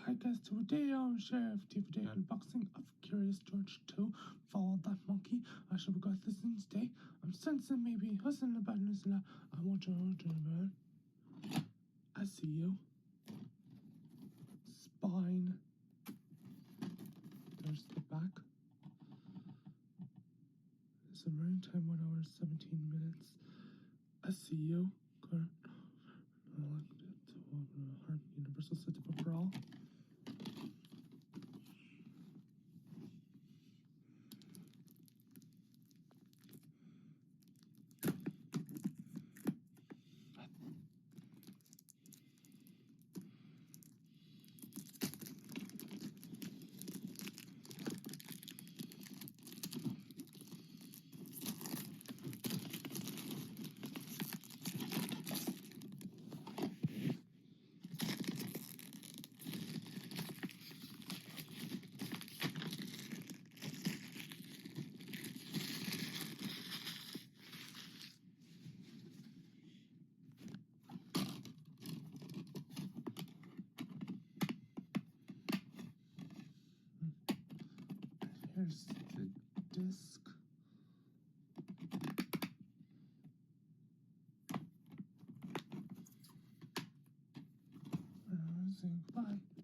Hi guys, today I'm Sheriff DVD unboxing of Curious George 2. Follow that monkey. I should have got this in today. I'm sensing maybe hustling about this. I want you to I see you. Spine. There's the back. It's a running time 1 hour 17 minutes. I see you. Universal certificate for all. Here's the disc. Bye.